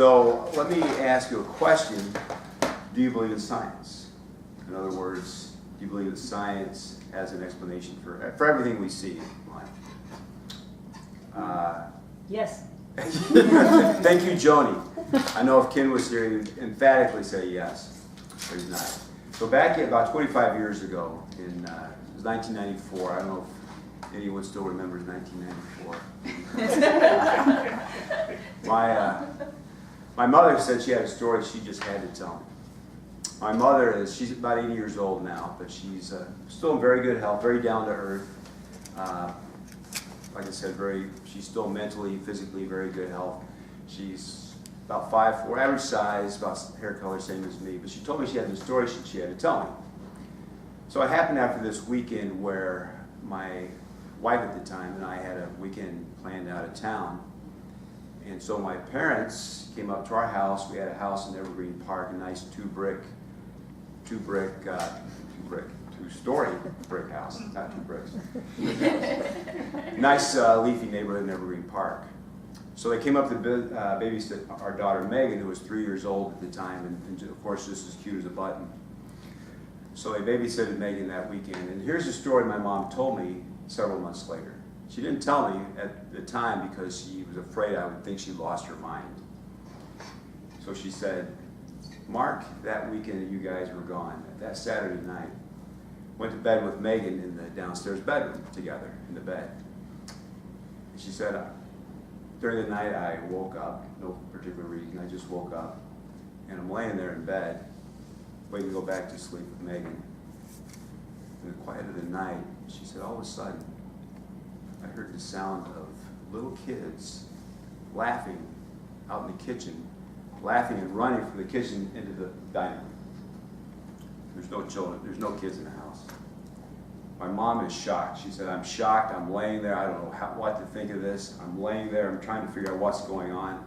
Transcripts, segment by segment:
So let me ask you a question. Do you believe in science? In other words, do you believe that science has an explanation for everything we see in life? Yes. Thank you, Joni. I know if Ken was here, he would emphatically say yes, but he's not. So back about 25 years ago, in it was 1994, I don't know if anyone still remembers 1994. My mother said she had a story she just had to tell me. My mother she's about 80 years old now, but she's still in very good health, very down to earth. Like I said, she's still mentally, physically very good health. She's about 5'4", average size, about hair color same as me. But she told me she had this story she had to tell me. So it happened after this weekend where my wife at the time and I had a weekend planned out of town. And so my parents came up to our house. We had a house in Evergreen Park, a nice two-story brick house, not 2 bricks. Nice leafy neighborhood in Evergreen Park. So they came up to babysit our daughter Megan, who was 3 years old at the time, and of course just as cute as a button. So they babysitted Megan that weekend. And here's the story my mom told me several months later. She didn't tell me at the time because she was afraid I would think she lost her mind. So she said, Mark, that weekend that you guys were gone, that Saturday night, went to bed with Megan in the downstairs bedroom together in the bed. And she said, during the night I woke up, no particular reason, I just woke up, and I'm laying there in bed, waiting to go back to sleep with Megan. In the quiet of the night, she said, all of a sudden, I heard the sound of little kids laughing out in the kitchen, laughing and running from the kitchen into the dining room. There's no children, there's no kids in the house. My mom is shocked. She said, I'm shocked, I'm laying there, I don't know what to think of this. I'm laying there, I'm trying to figure out what's going on.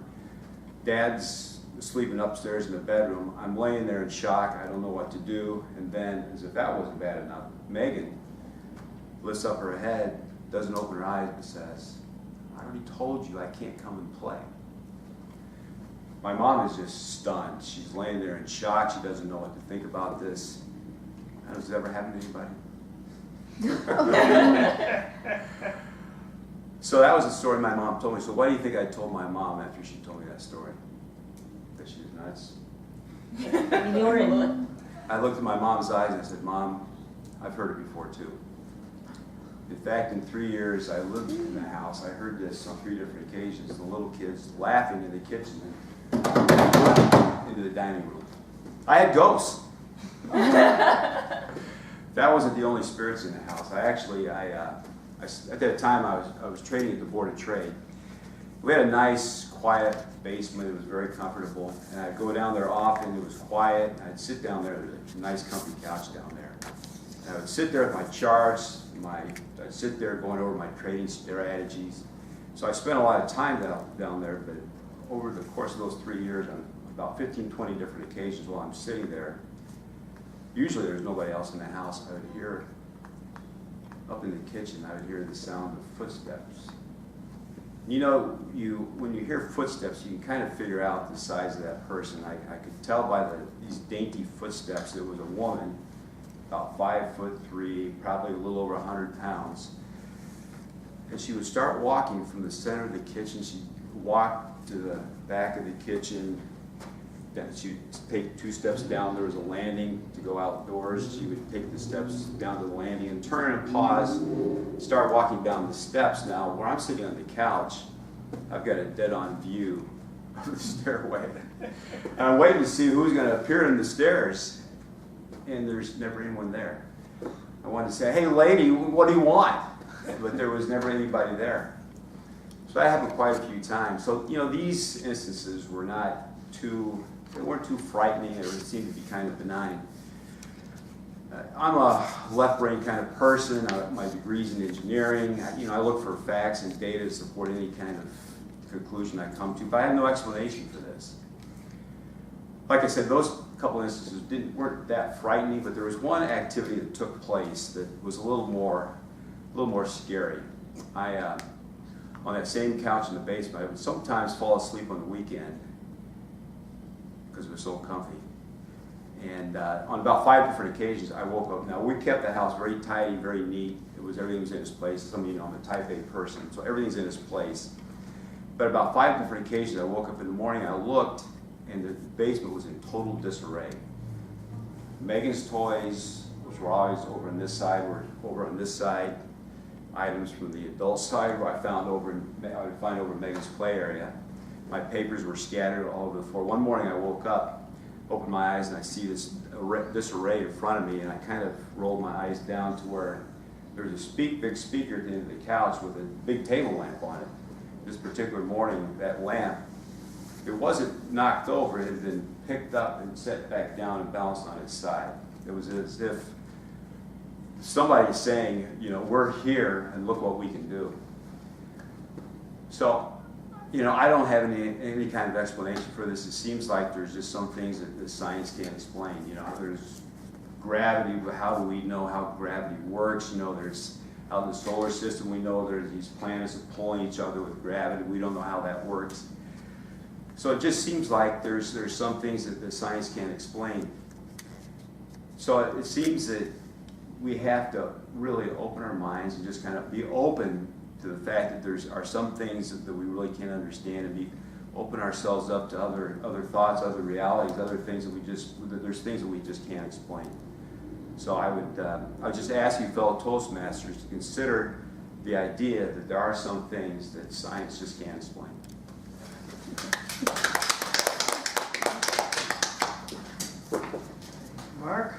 Dad's sleeping upstairs in the bedroom. I'm laying there in shock, I don't know what to do. And then, as if that wasn't bad enough, Megan lifts up her head, doesn't open her eyes, but says, I already told you I can't come and play. My mom is just stunned. She's laying there in shock. She doesn't know what to think about this. Has it ever happened to anybody? So that was the story my mom told me. So what do you think I told my mom after she told me that story? That she was nuts? I looked at my mom's eyes and I said, Mom, I've heard it before too. In fact, in 3 years I lived in the house, I heard this on 3 different occasions, the little kids laughing in the kitchen and into the dining room. I had ghosts. That wasn't the only spirits in the house. At that time I was training at the Board of Trade. We had a nice, quiet basement. It was very comfortable. And I'd go down there often. It was quiet. I'd sit down there. There was a nice, comfy couch down there. And I would sit there with my charts. I'd sit there going over my trading strategies. So I spent a lot of time down there, but over the course of those 3 years, on about 15, 20 different occasions while I'm sitting there, usually there's nobody else in the house. I would hear, up in the kitchen, I would hear the sound of footsteps. You know, when you hear footsteps, you can kind of figure out the size of that person. I could tell by these dainty footsteps it was a woman, about 5'3", probably a little over 100 pounds. And she would start walking from the center of the kitchen. She'd walk to the back of the kitchen. Then she'd take 2 steps down. There was a landing to go outdoors. She would take the steps down to the landing and turn and pause, start walking down the steps. Now, where I'm sitting on the couch, I've got a dead-on view of the stairway. And I'm waiting to see who's going to appear in the stairs. And there's never anyone there. I wanted to say, hey lady, what do you want? But there was never anybody there. So that happened quite a few times. So, you know, these instances were not they weren't too frightening. They seemed to be kind of benign. I'm a left-brain kind of person. My degree's in engineering. I look for facts and data to support any kind of conclusion I come to, but I have no explanation for this. Like I said, those couple instances weren't that frightening, but there was one activity that took place that was a little more scary. On that same couch in the basement, I would sometimes fall asleep on the weekend, because it was so comfy. And on about 5 different occasions, I woke up. Now, we kept the house very tidy, very neat. Everything was in its place. Some of you know I'm a type A person, so everything's in its place. But about 5 different occasions, I woke up in the morning, I looked, and the basement was in total disarray. Megan's toys, which were always over on this side, were over on this side. Items from the adult side, where I would find over in Megan's play area. My papers were scattered all over the floor. One morning, I woke up, opened my eyes, and I see this array in front of me, and I kind of rolled my eyes down to where there was a big speaker at the end of the couch with a big table lamp on it. This particular morning, that lamp, it wasn't knocked over, it had been picked up and set back down and balanced on its side. It was as if somebody's saying, you know, we're here and look what we can do. So, you know, I don't have any kind of explanation for this. It seems like there's just some things that the science can't explain. You know, there's gravity, but how do we know how gravity works? You know, there's out in the solar system, we know there's these planets that pulling each other with gravity. We don't know how that works. So it just seems like there's some things that the science can't explain. So it seems that we have to really open our minds and just kind of be open to the fact that there are some things that we really can't understand, and open ourselves up to other thoughts, other realities, other things that there's things that we just can't explain. So I would just ask you, fellow Toastmasters, to consider the idea that there are some things that science just can't explain. Mark?